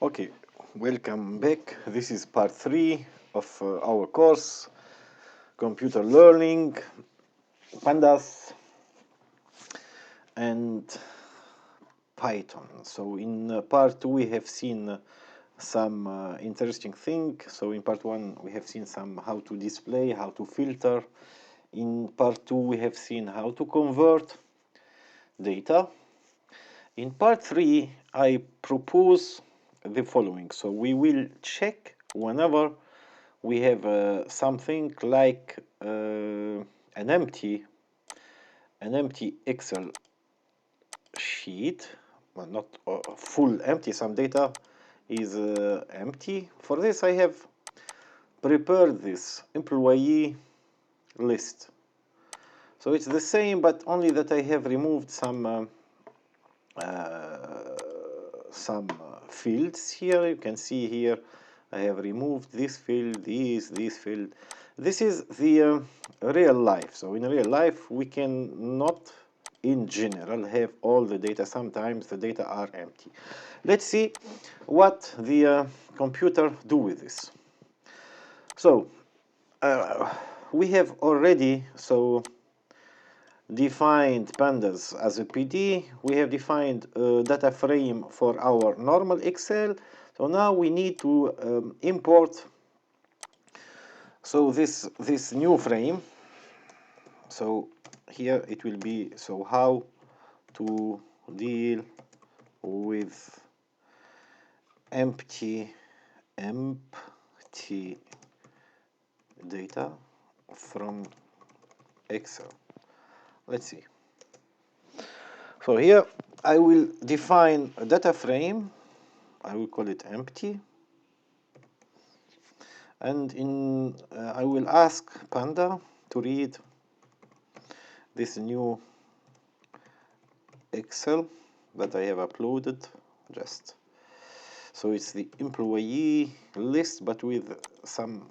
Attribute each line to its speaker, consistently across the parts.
Speaker 1: Okay, welcome back. This is part 3 of our course, Computer Learning, Pandas, and Python. So in part 2 we have seen some interesting thing. So in part 1 we have seen some how to display, how to filter. In part 2 we have seen how to convert data. In part 3 I propose the following. So we will check whenever we have something like an empty Excel sheet, well, not full empty, some data is empty. For this I have prepared this employee list. So it's the same, but only that I have removed some fields here. You can see here I have removed this field, this field. This is the real life. So in real life we can not in general have all the data. Sometimes the data are empty. Let's see what the computer do with this. So we have already defined pandas as a PD. We have defined a data frame for our normal Excel. So now we need to import this new frame. So here it will be how to deal with empty data from Excel. Let's see. So here I will define a data frame. I will call it empty. And I will ask Panda to read this new Excel that I have uploaded. So it's the employee list, but with some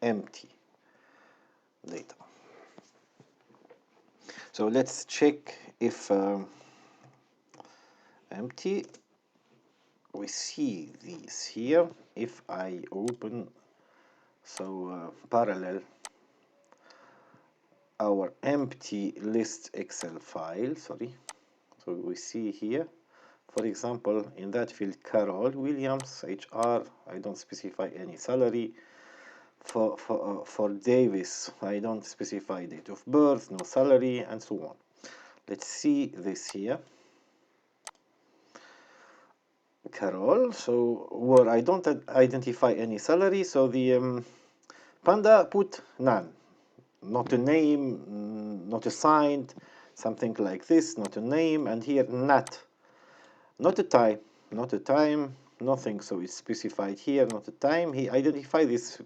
Speaker 1: empty data. So let's check if empty. We see these here. If I open parallel our empty list Excel file, so we see here, for example, in that field Carol Williams, HR, I don't specify any salary. For Davis, I don't specify date of birth, no salary, and so on. Let's see this here. Carol, so where I don't identify any salary, so the Panda put none. Not a name, not assigned, something like this, not a name, and here not a time, nothing, so it's specified here, not a time. He identified this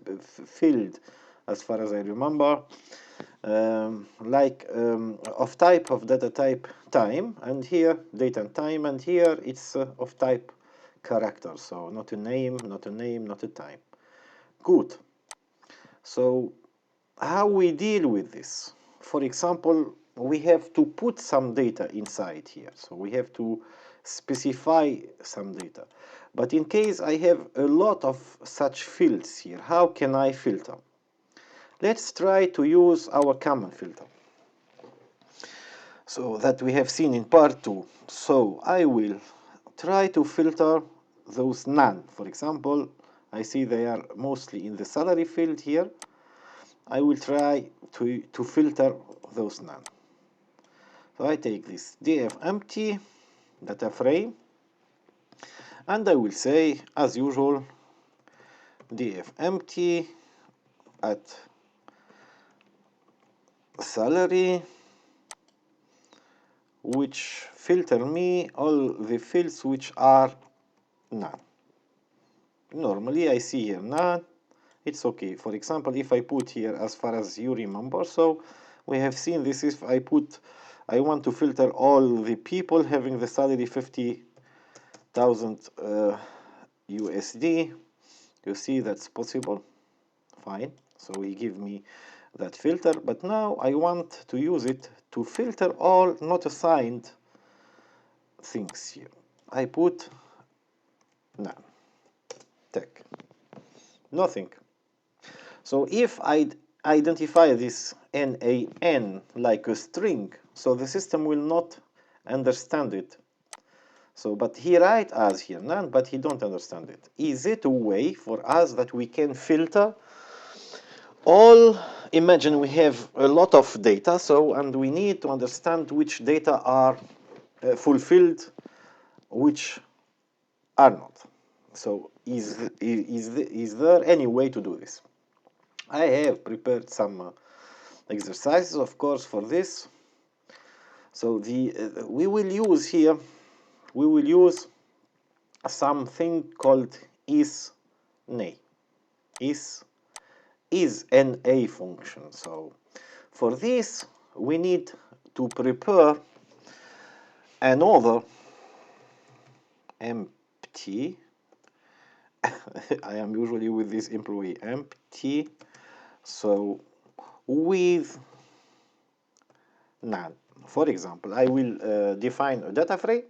Speaker 1: field, as far as I remember, of type of data type time, and here date and time, and here it's of type character, so not a name, not a time. Good. So how we deal with this? For example, we have to put some data inside here, so we have to specify some data. But in case I have a lot of such fields here, how can I filter? Let's try to use our common filter, so that we have seen in part 2. So I will try to filter those none. For example, I see they are mostly in the salary field here. I will try to filter those none. So I take this df empty data frame, and I will say, as usual, df empty at salary, which filter me all the fields which are none. Normally I see here none. It's okay. For example, if I put here, as far as you remember, so we have seen this. If I want to filter all the people having the salary 50,000 USD. You see that's possible. Fine. So he give me that filter. But now I want to use it to filter all not assigned things here. I put none. Tech. Nothing. So if I identify this NaN like a string, so the system will not understand it. So, but he write as here none, but he don't understand it. Is it a way for us that we can filter all? Imagine we have a lot of data, so, and we need to understand which data are fulfilled, which are not. So is there any way to do this? I have prepared some exercises, of course, for this. So we will use here, we will use something called is_na. Is an a function. So for this, we need to prepare another empty. I am usually with this employee empty. So with none. For example, I will define a data frame,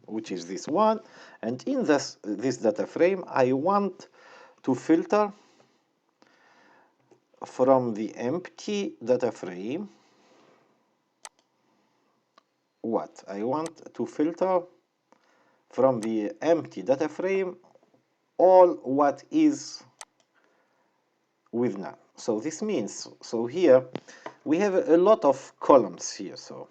Speaker 1: which is this one, and in this data frame, I want to filter from the empty data frame. What? I want to filter from the empty data frame all what is with none. So this means, so here we have a lot of columns here. So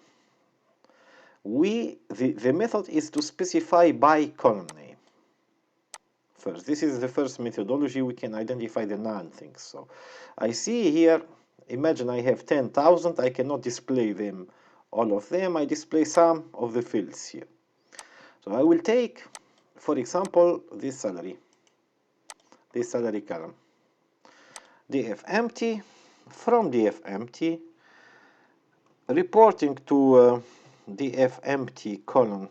Speaker 1: the method is to specify by column name. First, this is the first methodology we can identify the none things. So I see here, imagine I have 10,000, I cannot display them, all of them, I display some of the fields here. So I will take, for example, this salary column, df empty, from df empty, reporting to df empty column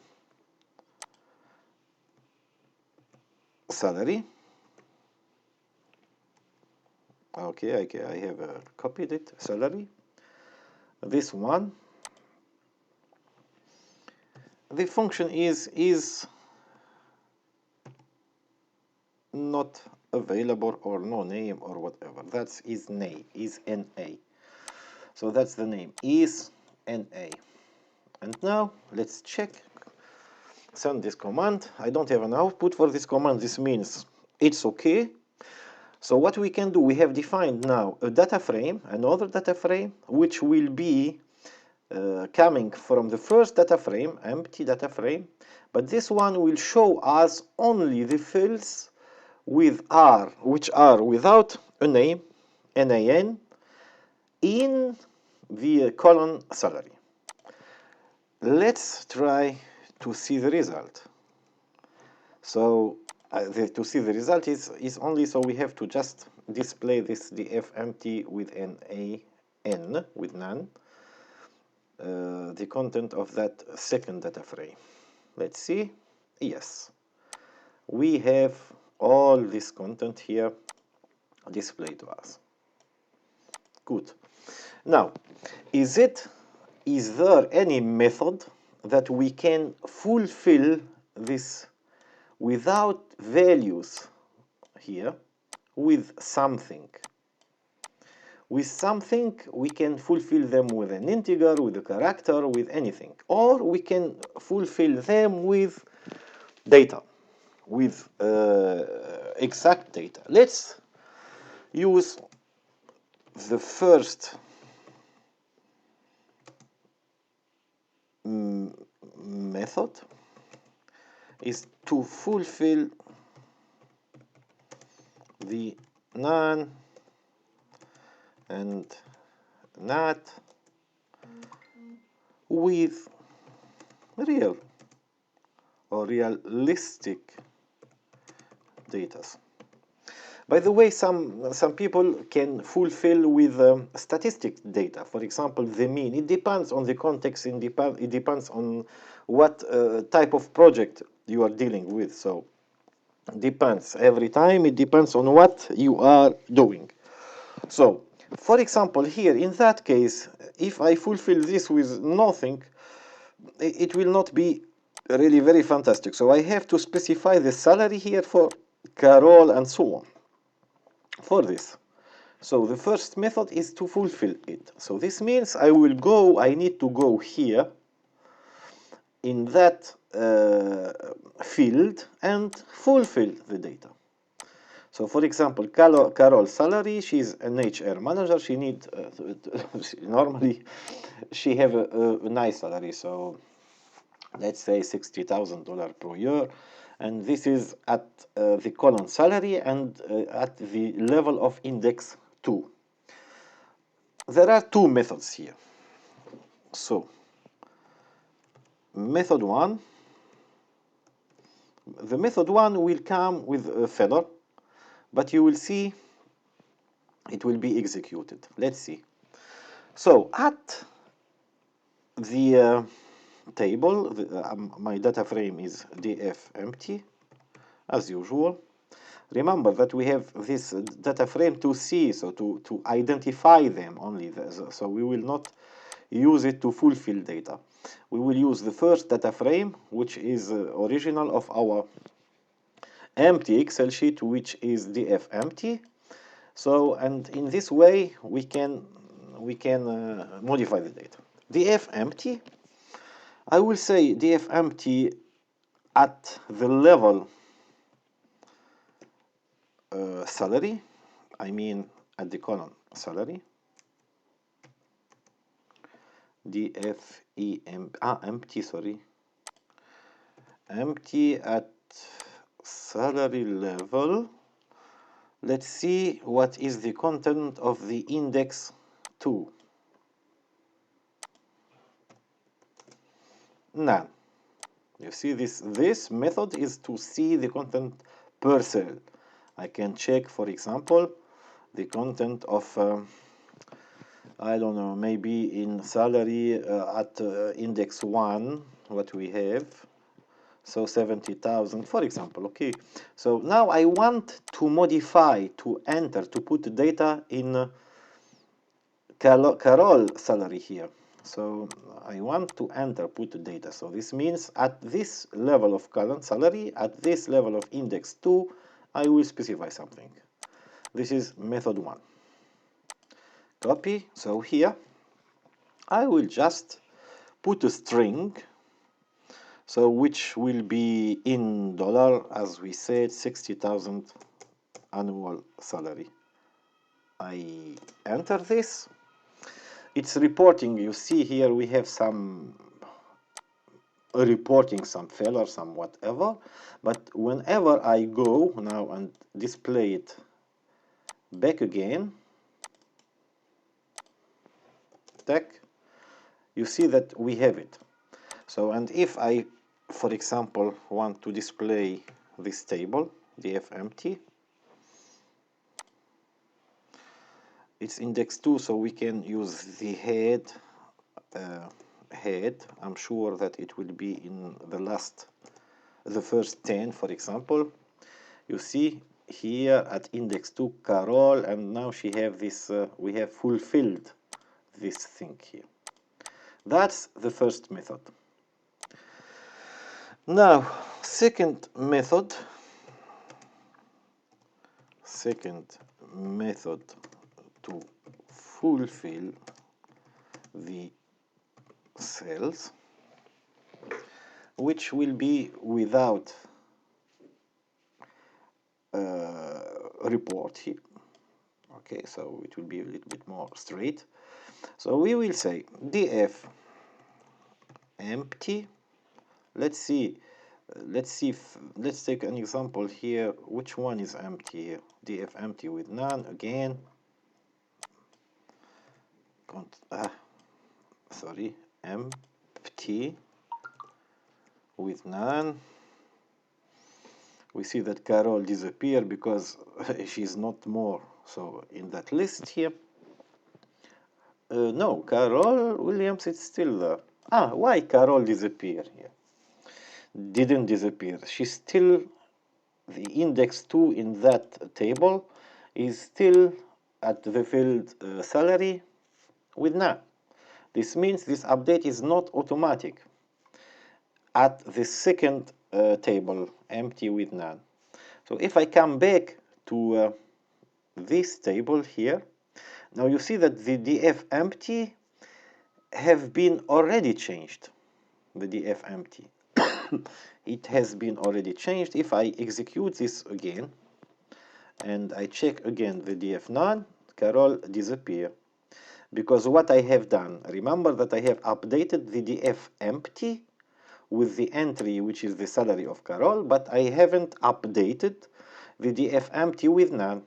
Speaker 1: salary. Okay, I have copied it, salary. This one. The function is not available or no name or whatever. That's is na, is na. So that's the name, is na. And now let's check. Send this command. I don't have an output for this command. This means it's okay. So what we can do, we have defined now a data frame, another data frame, which will be coming from the first data frame, empty data frame, but this one will show us only the fields with R, which are without a name, NaN, in the column salary. Let's try to see the result. So to see the result is only, so we have to just display this df empty with NaN, with none, the content of that second data frame. Let's see. Yes, we have all this content here displayed to us. Good. Now, is there any method that we can fulfill this without values here with something? With something, we can fulfill them with an integer, with a character, with anything. Or we can fulfill them with data, with exact data. Let's use the first method, is to fulfill the none and not with real or realistic data. By the way, some people can fulfill with statistic data. For example, the mean. It depends on the context. It depends on what type of project you are dealing with. So depends every time. It depends on what you are doing. So, for example, here in that case, if I fulfill this with nothing, it will not be Really very fantastic. So I have to specify the salary here for Carol and so on for this. So the first method is to fulfill it. So this means I need to go here in that field and fulfill the data. So for example, Carol's salary, she's an HR manager, she need, normally she have a nice salary, so let's say $60,000 per year, and this is at the column salary and at the level of index 2. There are two methods here. So method 1, the method 1 will come with a filler, but you will see it will be executed. Let's see. So at the table, my data frame is df empty, as usual. Remember that we have this data frame to see, so to identify them only. So we will not use it to fulfill data. We will use the first data frame, which is original of our empty Excel sheet, which is df empty. So, and in this way we can modify the data. df empty, I will say df empty at the level salary, I mean at the column salary, empty, sorry, empty at salary level. Let's see what is the content of the index 2. None. You see, this method is to see the content per cell. I can check, for example, the content of I don't know, maybe in salary at index 1, what we have, so 70,000, for example, okay. So now I want to modify, to enter, to put the data in Carol salary here. So I want to enter, put the data. So this means at this level of current salary, at this level of index 2, I will specify something. This is method 1. Copy. So here I will just put a string, so which will be in dollar, as we said, 60,000 annual salary. I enter this. It's reporting. You see here we have some reporting, some failure, some whatever. But whenever I go now and display it back again, tech, you see that we have it. So, and if I, for example, want to display this table, df empty, it's index 2, so we can use the head. I'm sure that it will be in the first 10, for example. You see here at index 2 Carol, and now she have this, we have fulfilled this thing here. That's the first method. Now, second method to fulfill the cells, which will be without report here. Okay, so it will be a little bit more straight. So we will say df empty. Let's take an example here. Which one is empty here? df empty with none again. Sorry, empty with none. We see that Carol disappeared because she's not more so in that list here. No, Carol Williams is still there. Why Carol disappeared here? Didn't disappear. She's still, the index 2 in that table is still at the field salary with none. This means this update is not automatic. at the second table, empty with none. So if I come back to this table here, now you see that the df empty have been already changed. The df empty. It has been already changed. If I execute this again, and I check again the df none, Carol disappear. Because what I have done, remember that I have updated the df empty with the entry which is the salary of Carol, but I haven't updated the df empty with none.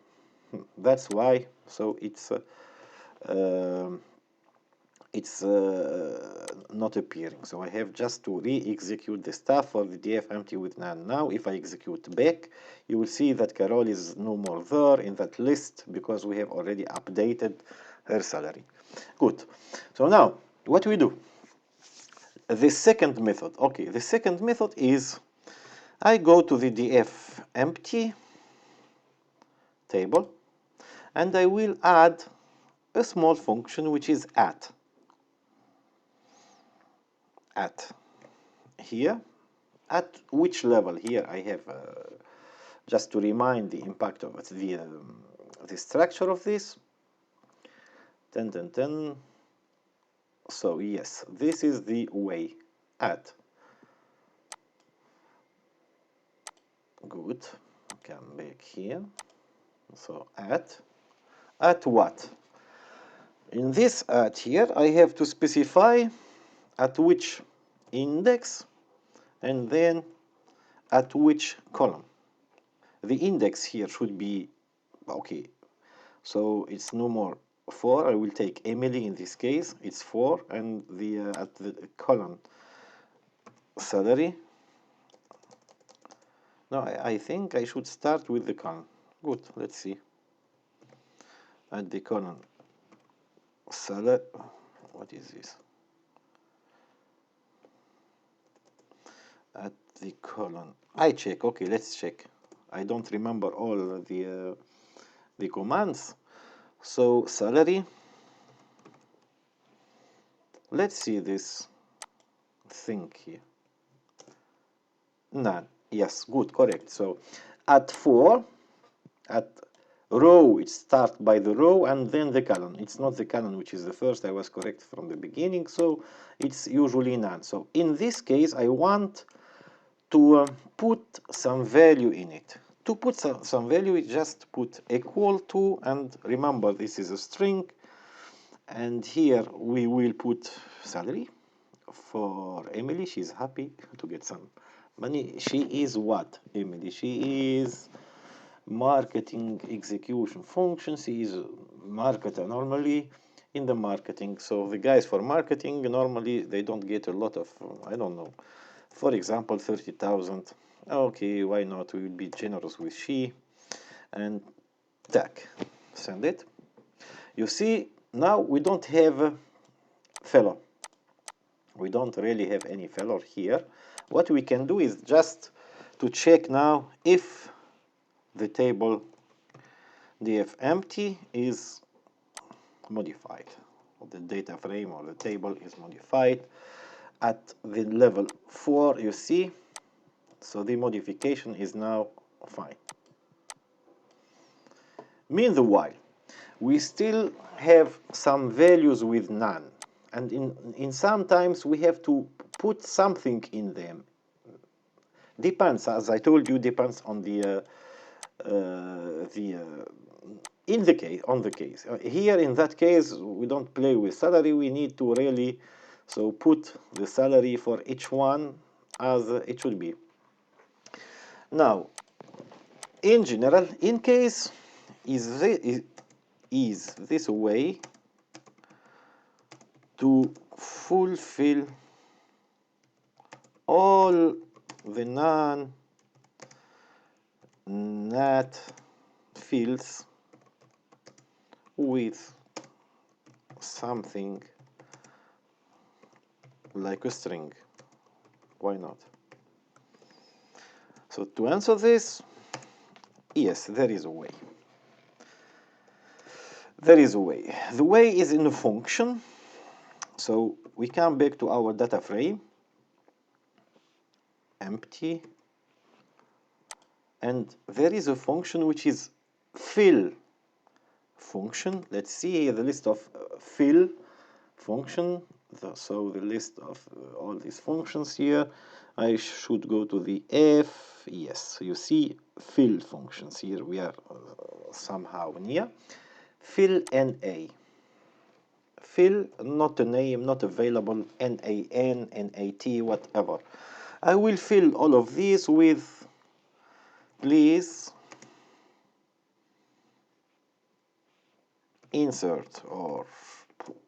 Speaker 1: That's why. So it's not appearing. So I have just to re-execute the stuff for the df empty with none. Now if I execute back, you will see that Carol is no more there in that list because we have already updated her salary. Good. So now what we do? The second method. Okay, the second method is I go to the df empty table and I will add a small function which is at here. At which level? Here I have just to remind the impact of the structure of this. So yes, this is the way. At. Good. Come back here. So at what? In this at here I have to specify at which index and then at which column. The index here should be okay. So it's no more 4. I will take Emily in this case. It's 4, and the at the column salary. No, I think I should start with the column. Good. Let's see. At the column salary. What is this? At the column. I check. Okay, let's check. I don't remember all the commands. So salary. Let's see this thing here. None. Yes, good, correct. So at 4, at row, it starts by the row and then the column. It's not the column which is the first. I was correct from the beginning. So it's usually none. So in this case, I want to put some value in it. To put some value, we just put equal to, and remember this is a string, and here we will put salary for Emily. She's happy to get some money. She is what, Emily? She is marketing execution function. She is a marketer normally in the marketing. So the guys for marketing, normally they don't get a lot of, I don't know, for example, 30,000. Okay, why not? We will be generous with she and tack. Send it. You see, now we don't have a fellow. We don't really have any fellow here. What we can do is just to check now if the table df empty is modified, or the data frame or the table is modified at the level 4, you see. So the modification is now fine. Meanwhile, we still have some values with none, and in sometimes we have to put something in them. Depends, as I told you, depends on the case. Here in that case, we don't play with salary. We need to really put the salary for each one as it should be. Now, in general, in case is this way to fulfill all the non-NAT fields with something like a string. Why not? So to answer this, yes, there is a way. There is a way. The way is in a function. So we come back to our data frame. empty, and there is a function which is fill function. Let's see here the list of fill function. So the list of all these functions here. I should go to the F. Yes, you see fill functions here. We are somehow near. Fill NA. Fill, not a name, not available, NaN, NAT, whatever. I will fill all of these with, please insert, or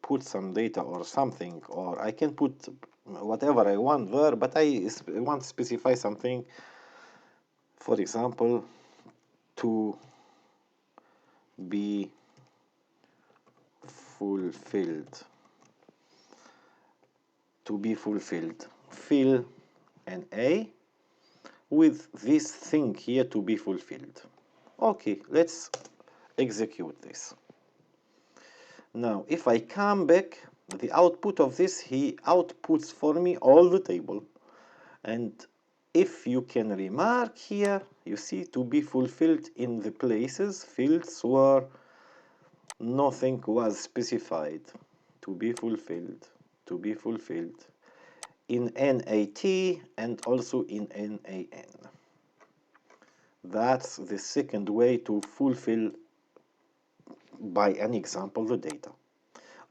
Speaker 1: put some data or something, or I can put whatever I want there, but I want to specify something, for example, to be fulfilled. To be fulfilled. Fill NA with this thing here to be fulfilled. Okay, let's execute this. Now, if I come back, the output of this, he outputs for me all the table. And if you can remark here, you see to be fulfilled in the places, fields where nothing was specified. To be fulfilled, to be fulfilled in NAT and also in NaN. That's the second way to fulfill by an example the data.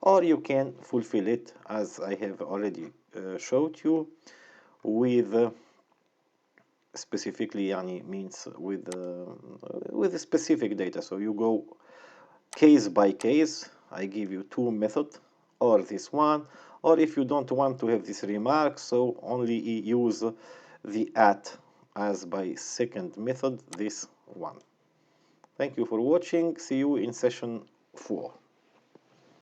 Speaker 1: Or you can fulfill it, as I have already showed you, with specifically means with specific data. So you go case by case. I give you two methods, or this one, or if you don't want to have this remark, so only use the at as by second method, this one. Thank you for watching. See you in session 4.